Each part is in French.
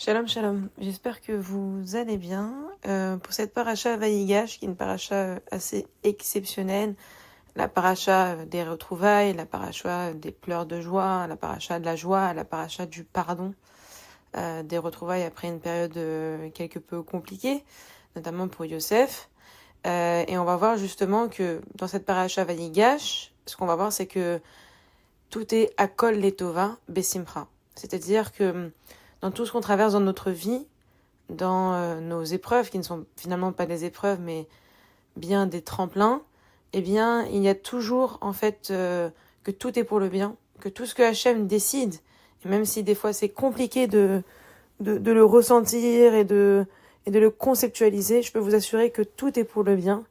Shalom, shalom. J'espère que vous allez bien. Pour cette paracha Vayigash, qui est une paracha assez exceptionnelle, la paracha des retrouvailles, la paracha des pleurs de joie, la paracha de la joie, la paracha du pardon, des retrouvailles après une période quelque peu compliquée, notamment pour Yosef. Et on va voir justement que dans cette paracha Vayigash, ce qu'on va voir, c'est que tout est akol letova besimcha. C'est-à-dire que dans tout ce qu'on traverse dans notre vie, dans nos épreuves, qui ne sont finalement pas des épreuves, mais bien des tremplins, eh bien, il y a toujours, en fait, que tout est pour le bien, que tout ce que Hachem décide, et même si des fois c'est compliqué de le ressentir et de le conceptualiser, je peux vous assurer que tout est pour le bien,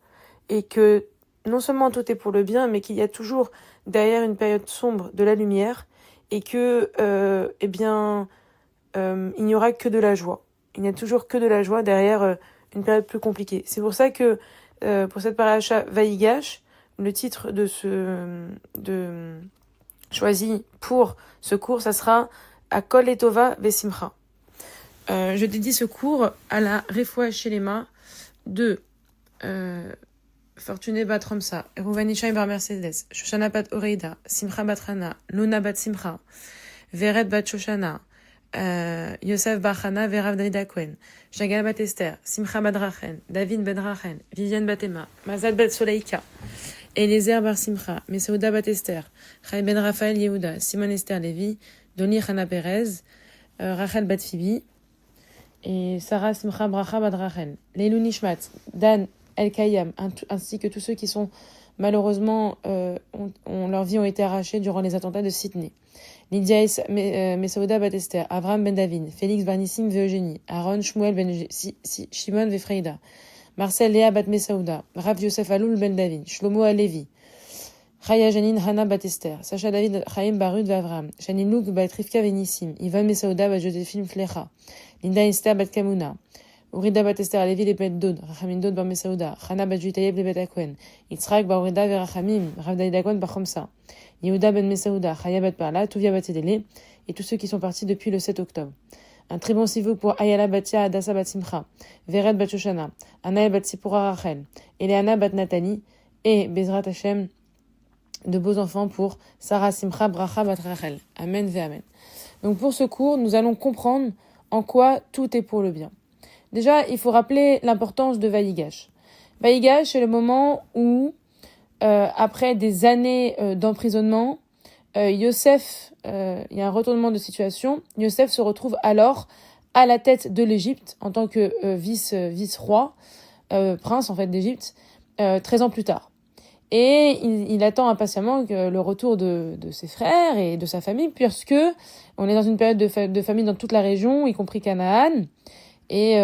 et que non seulement tout est pour le bien, mais qu'il y a toujours derrière une période sombre de la lumière, et que, il n'y aura que de la joie. Il n'y a toujours que de la joie derrière une période plus compliquée. C'est pour ça que pour cette paracha Vayigash, le titre choisi pour ce cours, ça sera Akol Letova Vesimcha. Je dédie ce cours à la Refoua Shelema de Fortuné bat Ramsa, Rouvani Shai bar Mercedes, Shoshana bat Oreida, Simcha bat Rana, Luna bat Simcha, Veret bat Shoshana, Yosef Bachana, Verav David Akwen, Shagal bat Esther, Simcha bat Rachel, David bat Rachel, Viviane bat Emma, Mazat bat Soleika, Eliezer bar Simcha, Mesouda bat Esther, Chai ben Raphaël Yehuda, Simon Esther Lévi, Doni Chana Perez, Rachel bat Phoebe, et Sarah Simcha Bracha bat Rachel, Leilou Nishmat, Dan El Kayam, ainsi que tous ceux qui sont malheureusement leur vie ont été arrachées durant les attentats de Sydney. Lydia Mesouda bat Esther, Avram ben David, Félix Barnissim ve Eugénie, Aaron Shmuel ben Shimon ve Freida, Marcel Léa bat Mesouda, Rav Yosef Aloul ben David, Shlomo Alevi, Chaya Janine Hana bat Esther, Sacha David Chaim Barud ve Avram, Shanin Louk bat Rivka Venissim, Ivan Mesouda bat Joséphine Flecha, Linda Esther bat Kamuna, Urida bat Esther Alevi le bet Dod, Rachamin Dod bar Mesouda, Chana bat Juitayeb le bet Akwen, Yitzhak bar Urida ve Rachamim, Rav David Akwen bar Chomsa, Yehuda ben Mesouda, Chaya bat Parla, Tuvia bat Edele, et tous ceux qui sont partis depuis le 7 octobre. Un très bon sivouk pour Ayala Batia, Adassa bat Simcha, Veret bat Shoshana, Anaël bat Sipura Rachel, Eleana bat Nathalie, et Bezrat Hashem, de beaux enfants pour Sarah Simcha Bracha bat Rachel. Amen ve Amen. Donc pour ce cours, nous allons comprendre en quoi tout est pour le bien. Déjà, il faut rappeler l'importance de Vayigash. Vayigash, c'est le moment où, après des années d'emprisonnement, Yosef, il y a un retournement de situation. Yosef se retrouve alors à la tête de l'Égypte en tant que vice-roi, prince en fait d'Égypte, 13 ans plus tard. Et il attend impatiemment le retour de ses frères et de sa famille, puisque on est dans une période de famine dans toute la région, y compris Canaan. Et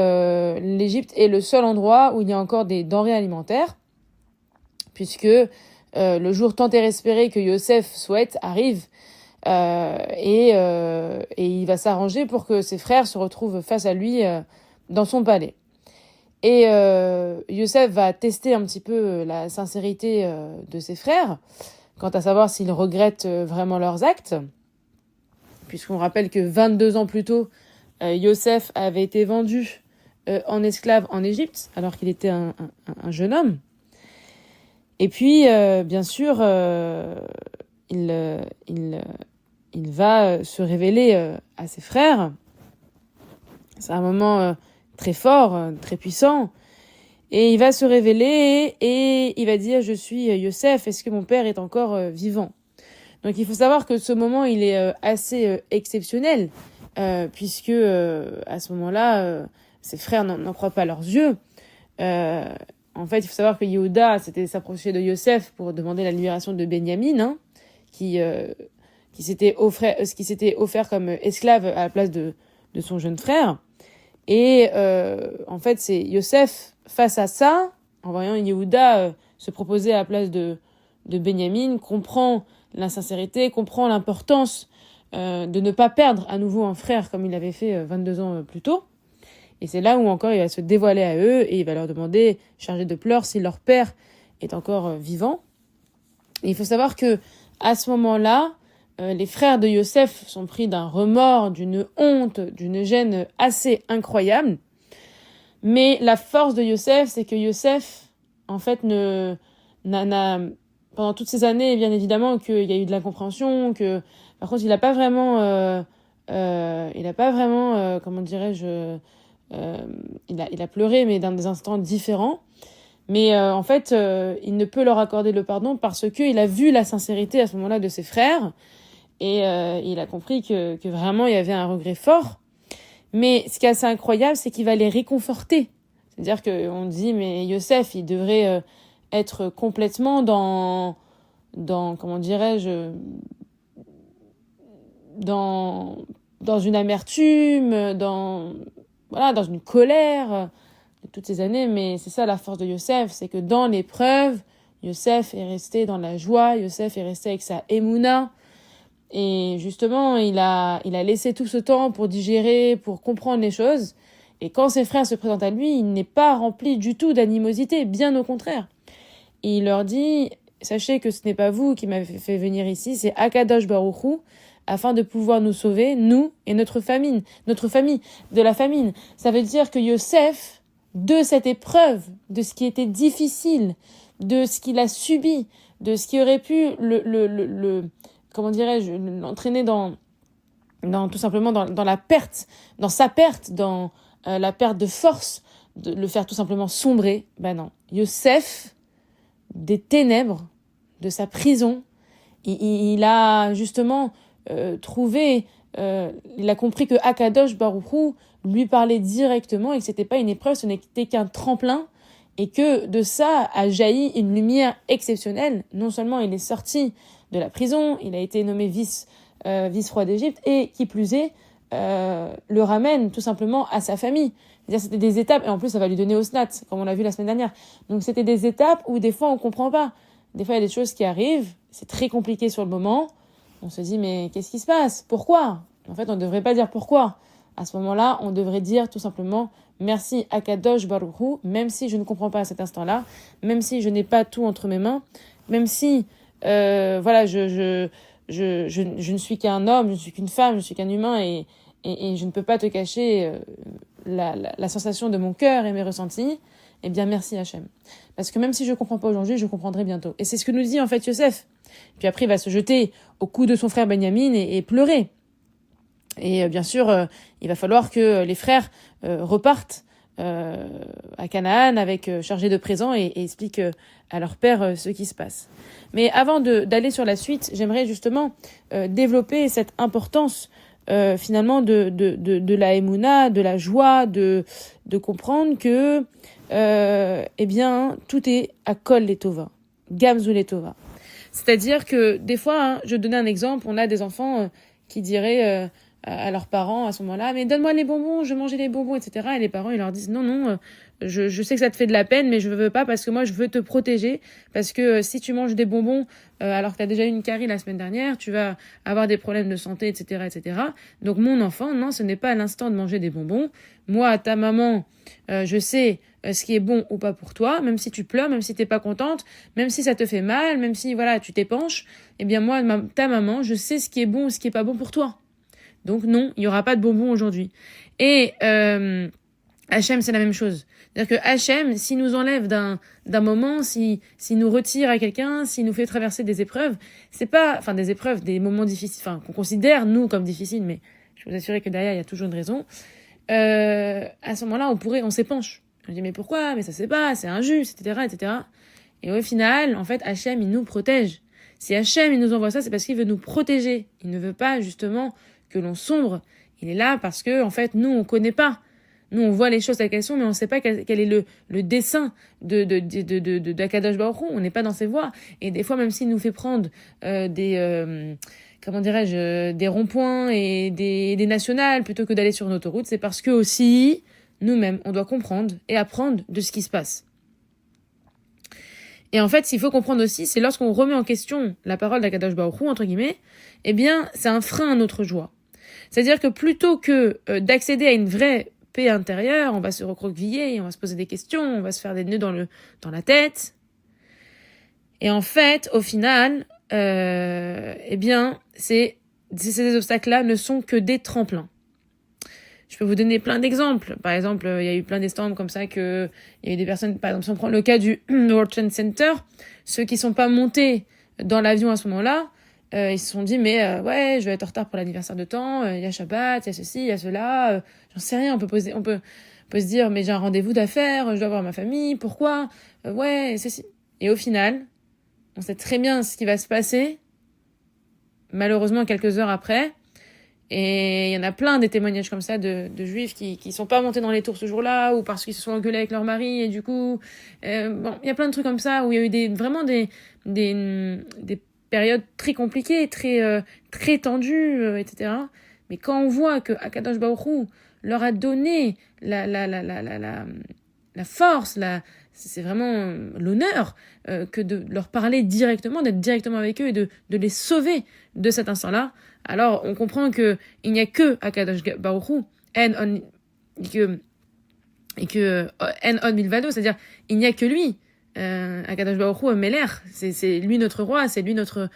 l'Égypte est le seul endroit où il y a encore des denrées alimentaires, puisque le jour tant espéré que Yosef souhaite arrive, et il va s'arranger pour que ses frères se retrouvent face à lui dans son palais. Et Yosef va tester un petit peu la sincérité de ses frères, quant à savoir s'ils regrettent vraiment leurs actes, puisqu'on rappelle que 22 ans plus tôt, Yosef avait été vendu en esclave en Égypte, alors qu'il était un jeune homme. Et puis, bien sûr, il va se révéler à ses frères. C'est un moment très fort, très puissant. Et il va se révéler et il va dire « Je suis Yosef, est-ce que mon père est encore vivant ?» Donc il faut savoir que ce moment, il est assez exceptionnel, puisque à ce moment-là, ses frères n'en croient pas leurs yeux. En fait, il faut savoir que Yehuda s'était s'approché de Yosef pour demander la libération de Benyamin, qui s'était offert comme esclave à la place de son jeune frère. Et en fait, c'est Yosef, face à ça, en voyant Yehuda se proposer à la place de Benyamin, comprend l'insincérité, comprend l'importance de ne pas perdre à nouveau un frère comme il l'avait fait 22 ans plus tôt. Et c'est là où encore il va se dévoiler à eux et il va leur demander, chargé de pleurs, si leur père est encore vivant. Et il faut savoir que à ce moment-là, les frères de Yosef sont pris d'un remords, d'une honte, d'une gêne assez incroyable. Mais la force de Yosef, c'est que Yosef, en fait, pendant toutes ces années, bien évidemment, qu'il y a eu de l'incompréhension, que, par contre, il n'a pas vraiment, comment dirais-je, il a pleuré, mais dans des instants différents. Mais en fait, il ne peut leur accorder le pardon parce qu'il a vu la sincérité à ce moment-là de ses frères et il a compris que vraiment il y avait un regret fort. Mais ce qui est assez incroyable, c'est qu'il va les réconforter. C'est-à-dire qu'on dit, mais Yosef, il devrait être complètement dans comment dirais-je, dans une amertume, dans une colère de toutes ces années. Mais c'est ça la force de Yosef, c'est que dans l'épreuve, Yosef est resté dans la joie, Yosef est resté avec sa émouna. Et justement, il a laissé tout ce temps pour digérer, pour comprendre les choses. Et quand ses frères se présentent à lui, il n'est pas rempli du tout d'animosité, bien au contraire. Et il leur dit, sachez que ce n'est pas vous qui m'avez fait venir ici, c'est Akadosh Baruch Hu, afin de pouvoir nous sauver, nous et notre famille, de la famine. Ça veut dire que Yosef, de cette épreuve, de ce qui était difficile, de ce qu'il a subi, de ce qui aurait pu l'entraîner dans tout simplement dans la perte, dans sa perte, dans la perte de force, de le faire tout simplement sombrer. Ben non. Yosef, des ténèbres, de sa prison, il a justement trouvé, il a compris que Akadosh Baruch Hu lui parlait directement et que c'était pas une épreuve, ce n'était qu'un tremplin et que de ça a jailli une lumière exceptionnelle. Non seulement il est sorti de la prison, il a été nommé vice-roi d'Égypte et qui plus est, le ramène tout simplement à sa famille. C'est-à-dire c'était des étapes, et en plus ça va lui donner Osnat, comme on l'a vu la semaine dernière. Donc c'était des étapes où des fois on comprend pas. Des fois il y a des choses qui arrivent, c'est très compliqué sur le moment, on se dit mais qu'est-ce qui se passe ? Pourquoi ? En fait on ne devrait pas dire pourquoi. À ce moment-là, on devrait dire tout simplement merci Akadosh Baruch Hu, même si je ne comprends pas à cet instant-là, même si je n'ai pas tout entre mes mains, même si je ne suis qu'un homme, je ne suis qu'une femme, je ne suis qu'un humain et je ne peux pas te cacher la sensation de mon cœur et mes ressentis. Eh bien, merci Hachem. Parce que même si je ne comprends pas aujourd'hui, je comprendrai bientôt. Et c'est ce que nous dit en fait Yosef. Puis après, il va se jeter au cou de son frère Benyamin et pleurer. Et bien sûr, il va falloir que les frères repartent à Canaan avec chargés de présents et expliquent à leur père ce qui se passe. Mais avant d'aller sur la suite, j'aimerais justement développer cette importance finalement de la émouna, de la joie, de comprendre que tout est à kol letova, gamzu letova. C'est-à-dire que des fois, je donnais un exemple, on a des enfants qui diraient à leurs parents à ce moment-là, mais donne-moi les bonbons, je veux manger les bonbons, etc. Et les parents, ils leur disent non, je sais que ça te fait de la peine, mais je veux pas parce que moi, je veux te protéger, parce que si tu manges des bonbons alors que tu as déjà eu une carie la semaine dernière, tu vas avoir des problèmes de santé, etc., etc. Donc mon enfant, non, ce n'est pas à l'instant de manger des bonbons. Moi, ta maman, je sais ce qui est bon ou pas pour toi, même si tu pleures, même si t'es pas contente, même si ça te fait mal, même si voilà tu t'épanches, eh bien moi, ta maman, je sais ce qui est bon ou ce qui est pas bon pour toi. Donc non, il y aura pas de bonbons aujourd'hui. Et Hachem, c'est la même chose. C'est-à-dire que Hachem, s'il nous enlève d'un moment, s'il nous retire à quelqu'un, s'il nous fait traverser des épreuves, c'est pas, des épreuves, des moments difficiles, qu'on considère nous comme difficiles, mais je peux vous assurer que derrière il y a toujours une raison. À ce moment-là, on s'épanche. On dit mais pourquoi ? Mais ça c'est pas, c'est injuste, etc., etc. Et au final, en fait, Hachem, il nous protège. Si Hachem, il nous envoie ça, c'est parce qu'il veut nous protéger. Il ne veut pas justement que l'on sombre. Il est là parce que, en fait, nous, on connaît pas. Nous, on voit les choses telles qu'elles sont, mais on ne sait pas quel est le dessein d'Akadosh Baruch Hu. On n'est pas dans ses voies. Et des fois, même s'il nous fait prendre des ronds-points et des nationales plutôt que d'aller sur une autoroute, c'est parce que aussi, nous-mêmes, on doit comprendre et apprendre de ce qui se passe. Et en fait, s'il faut comprendre aussi, c'est lorsqu'on remet en question la parole d'Akadosh Baruch Hu, entre guillemets, eh bien, c'est un frein à notre joie. C'est-à-dire que plutôt que d'accéder à une vraie paix intérieure, on va se recroqueviller, on va se poser des questions, on va se faire des nœuds dans la tête. Et en fait, au final, eh bien, ces obstacles-là ne sont que des tremplins. Je peux vous donner plein d'exemples. Par exemple, il y a eu plein d'exemples comme ça que il y a eu des personnes, par exemple, si on prend le cas du World Trade Center, ceux qui sont pas montés dans l'avion à ce moment-là, ils se sont dit, mais ouais, je vais être en retard pour l'anniversaire de temps, il y a Shabbat, il y a ceci, il y a cela, j'en sais rien, on peut se dire, mais j'ai un rendez-vous d'affaires, je dois voir ma famille, pourquoi ouais, ceci. Et au final, on sait très bien ce qui va se passer, malheureusement quelques heures après. Et il y en a plein des témoignages comme ça de juifs qui sont pas montés dans les tours ce jour-là, ou parce qu'ils se sont engueulés avec leur mari, et du coup, bon, il y a plein de trucs comme ça, où il y a eu vraiment des périodes très compliquées, très tendues, etc. Mais quand on voit que Akadosh Baruch Hu leur a donné la force, c'est vraiment l'honneur que de leur parler directement, d'être directement avec eux et de les sauver de cet instant-là. Alors, on comprend que il n'y a que Akadosh Baruch Hu, en milvado, c'est-à-dire il n'y a que lui. Akadosh Baruch Hu Meler, c'est lui notre roi, c'est lui notre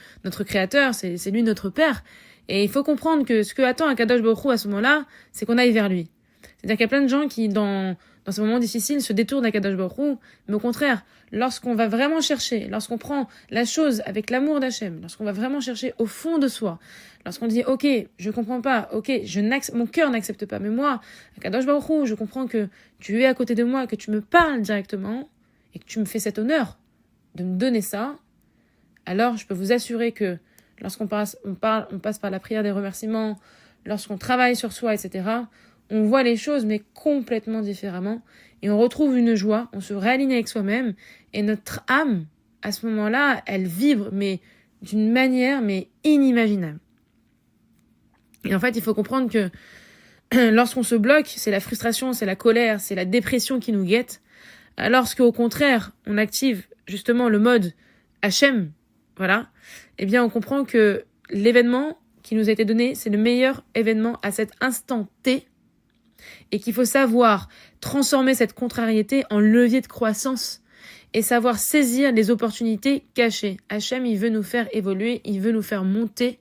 créateur, c'est lui notre père. Et il faut comprendre que ce que attend Akadosh Baruch Hu à ce moment-là, c'est qu'on aille vers lui. C'est-à-dire qu'il y a plein de gens qui, dans ces moments difficiles, se détournent d'Akadosh Baruch Hu, mais au contraire, lorsqu'on va vraiment chercher, lorsqu'on prend la chose avec l'amour d'Hachem, lorsqu'on va vraiment chercher au fond de soi, lorsqu'on dit, ok, je comprends pas, ok, mon cœur n'accepte pas, mais moi, Akadosh Baruch Hu, je comprends que tu es à côté de moi, que tu me parles directement, et que tu me fais cet honneur de me donner ça, alors je peux vous assurer que lorsqu'on passe par la prière des remerciements, lorsqu'on travaille sur soi, etc., on voit les choses, mais complètement différemment. Et on retrouve une joie, on se réaligne avec soi-même. Et notre âme, à ce moment-là, elle vibre, mais d'une manière, mais inimaginable. Et en fait, il faut comprendre que lorsqu'on se bloque, c'est la frustration, c'est la colère, c'est la dépression qui nous guette. Alors qu'au contraire, on active justement le mode Hachem, voilà, eh bien, on comprend que l'événement qui nous a été donné, c'est le meilleur événement à cet instant T, et qu'il faut savoir transformer cette contrariété en levier de croissance et savoir saisir les opportunités cachées. Hachem, il veut nous faire évoluer, il veut nous faire monter,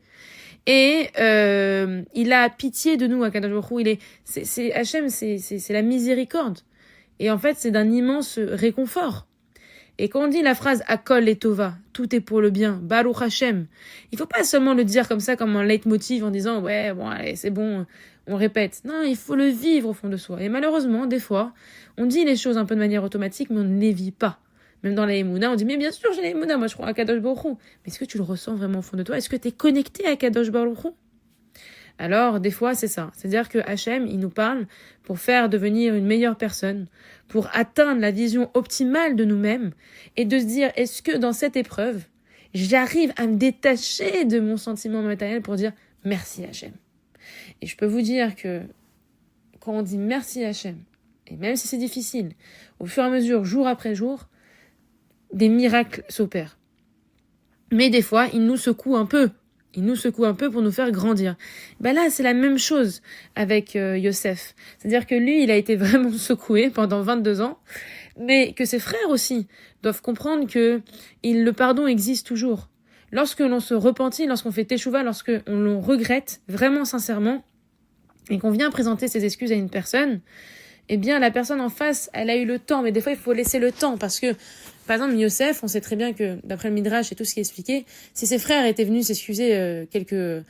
et il a pitié de nous, Akadosh Baruch Hu. Hachem, c'est la miséricorde, et en fait, c'est d'un immense réconfort. Et quand on dit la phrase Akol et Tova, tout est pour le bien, Baruch Hashem, il faut pas seulement le dire comme ça, comme un leitmotiv en disant ouais, bon, allez, c'est bon, on répète. Non, il faut le vivre au fond de soi. Et malheureusement, des fois, on dit les choses un peu de manière automatique, mais on ne les vit pas. Même dans la Emouna, on dit mais bien sûr, j'ai la Emouna, moi je crois à Kadosh Baruch Hu. Mais est-ce que tu le ressens vraiment au fond de toi? Est-ce que tu es connecté à Kadosh Baruch Hu? Alors, des fois, c'est ça. C'est-à-dire que Hachem, il nous parle pour faire devenir une meilleure personne, pour atteindre la vision optimale de nous-mêmes, et de se dire, est-ce que dans cette épreuve, j'arrive à me détacher de mon sentiment matériel pour dire merci Hachem. Et je peux vous dire que quand on dit merci Hachem, et même si c'est difficile, au fur et à mesure, jour après jour, des miracles s'opèrent. Mais des fois, il nous secoue un peu. Il nous secoue un peu pour nous faire grandir. Ben là, c'est la même chose avec Yosef. C'est-à-dire que lui, il a été vraiment secoué pendant 22 ans, mais que ses frères aussi doivent comprendre que le pardon existe toujours. Lorsque l'on se repentit, lorsqu'on fait teshuva, lorsque l'on regrette vraiment sincèrement, et qu'on vient présenter ses excuses à une personne, eh bien, la personne en face, elle a eu le temps, mais des fois, il faut laisser le temps, parce que, par exemple, Yosef, on sait très bien que, d'après le Midrash et tout ce qui est expliqué, si ses frères étaient venus s'excuser quelques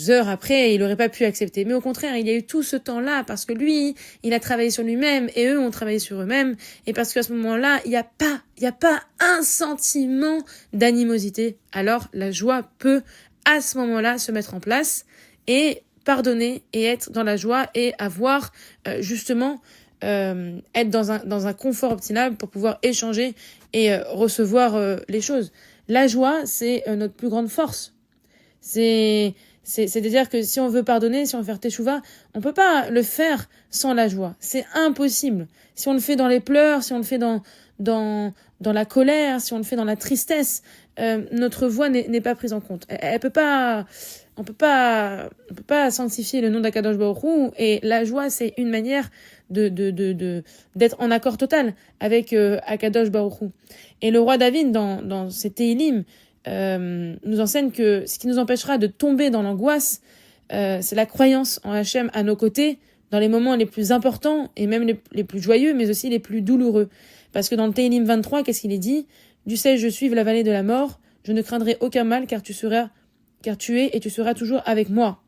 heures après, il n'aurait pas pu accepter. Mais au contraire, il y a eu tout ce temps-là, parce que lui, il a travaillé sur lui-même, et eux ont travaillé sur eux-mêmes, et parce qu'à ce moment-là, il n'y a pas un sentiment d'animosité. Alors, la joie peut, à ce moment-là, se mettre en place, et pardonner et être dans la joie et avoir justement être dans un confort optimal pour pouvoir échanger et recevoir les choses. La joie, c'est notre plus grande force. C'est-à-dire que si on veut pardonner, si on veut faire teshuva, on peut pas le faire sans la joie. C'est impossible. Si on le fait dans les pleurs, si on le fait dans la colère, si on le fait dans la tristesse, notre voix n'est pas prise en compte. On peut pas sanctifier le nom d'Akadosh Baruch Hu, et la joie, c'est une manière d'être en accord total avec Akadosh Baruch Hu. Et le roi David, dans ses Tehillim, nous enseigne que ce qui nous empêchera de tomber dans l'angoisse, c'est la croyance en Hachem à nos côtés, dans les moments les plus importants, et même les plus joyeux, mais aussi les plus douloureux. Parce que dans le Tehillim 23, qu'est-ce qu'il est dit? Du sais, je suive la vallée de la mort, je ne craindrai aucun mal, car tu es et tu seras toujours avec moi.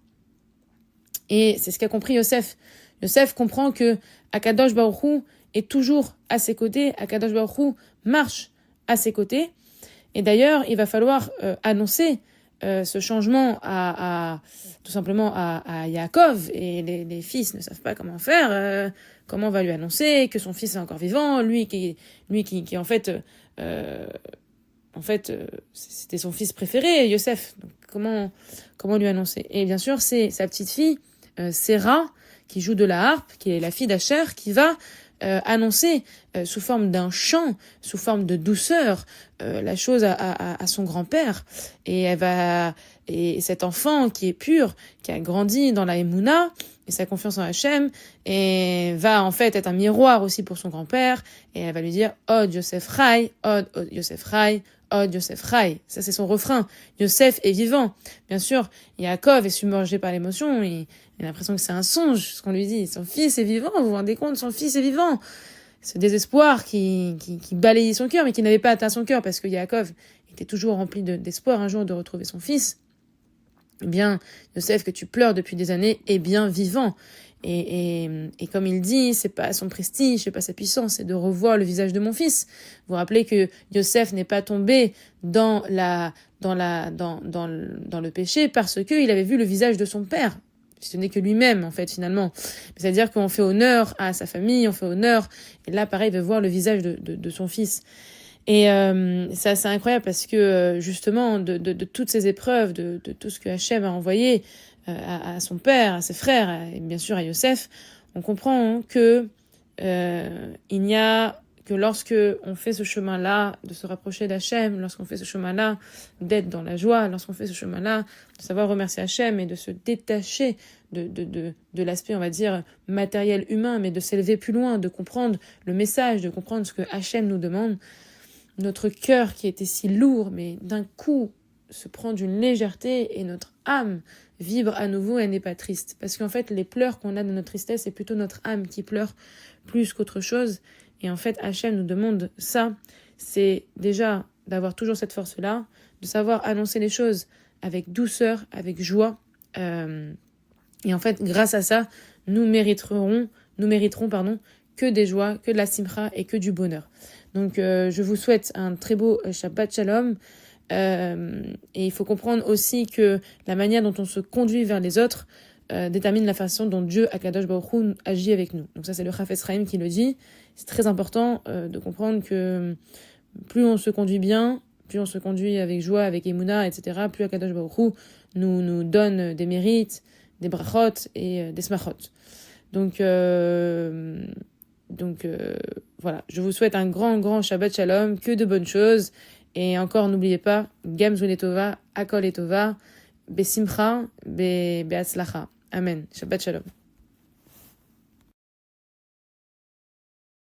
Et c'est ce qu'a compris Yosef. Yosef comprend que Akadosh Baruch Hu est toujours à ses côtés, Akadosh Baruch Hu marche à ses côtés. Et d'ailleurs, il va falloir annoncer ce changement tout simplement à Yaakov, et les fils ne savent pas comment faire, comment on va lui annoncer que son fils est encore vivant, lui qui en fait c'était son fils préféré, Yosef. Donc comment lui annoncer? Et bien sûr, c'est sa petite fille Séra, qui joue de la harpe, qui est la fille d'Acher, qui va annoncer sous forme d'un chant, sous forme de douceur, la chose à son grand-père. Et cet enfant qui est pur, qui a grandi dans la Emouna et sa confiance en Hachem, et va en fait être un miroir aussi pour son grand-père, et elle va lui dire Od Yosef Chai, Od Yosef Chai, Od Yosef Chai. Ça, c'est son refrain. Yosef est vivant. Bien sûr, Yaakov est submergé par l'émotion, il a l'impression que c'est un songe, ce qu'on lui dit. Son fils est vivant, vous vous rendez compte, son fils est vivant. Ce désespoir qui balayait son cœur, mais qui n'avait pas atteint son cœur, parce que Yaakov était toujours rempli d'espoir un jour de retrouver son fils. Eh bien, Yosef, que tu pleures depuis des années, est bien vivant. Et comme il dit, c'est pas son prestige, c'est pas sa puissance, c'est de revoir le visage de mon fils. Vous vous rappelez que Yosef n'est pas tombé dans le péché parce qu'il avait vu le visage de son père. Ce n'est que lui-même, en fait, finalement. C'est-à-dire qu'on fait honneur à sa famille, on fait honneur, et là, pareil, de voir le visage de son fils. Et ça, c'est incroyable parce que, justement, de toutes ces épreuves, de tout ce que Hachem a envoyé à son père, à ses frères, et bien sûr à Yosef, on comprend que il n'y a que lorsque on fait ce chemin-là, de se rapprocher d'Hachem, lorsqu'on fait ce chemin-là, d'être dans la joie, lorsqu'on fait ce chemin-là, de savoir remercier Hachem et de se détacher de l'aspect, on va dire, matériel humain, mais de s'élever plus loin, de comprendre le message, de comprendre ce que Hachem nous demande. Notre cœur qui était si lourd, mais d'un coup se prend d'une légèreté, et notre âme vibre à nouveau et n'est pas triste. Parce qu'en fait, les pleurs qu'on a de notre tristesse, c'est plutôt notre âme qui pleure plus qu'autre chose. Et en fait, Hachem nous demande ça, c'est déjà d'avoir toujours cette force-là, de savoir annoncer les choses avec douceur, avec joie. Et en fait, grâce à ça, nous mériterons, que des joies, que de la simcha et que du bonheur. Donc, je vous souhaite un très beau Shabbat Shalom. Et il faut comprendre aussi que la manière dont on se conduit vers les autres détermine la façon dont Dieu, Akadosh Baruch Hu, agit avec nous. Donc ça, c'est le Chafetz Chaim qui le dit. C'est très important de comprendre que plus on se conduit bien, plus on se conduit avec joie, avec Emouna, etc., plus Akadosh Baruch Hu nous donne des mérites, des brachot et des smachot. Donc voilà, je vous souhaite un grand Shabbat Shalom, que de bonnes choses. Et encore, n'oubliez pas, Gamzou Letova, Akol Letova, Besimcha, Beatzlacha. Amen. Shabbat Shalom.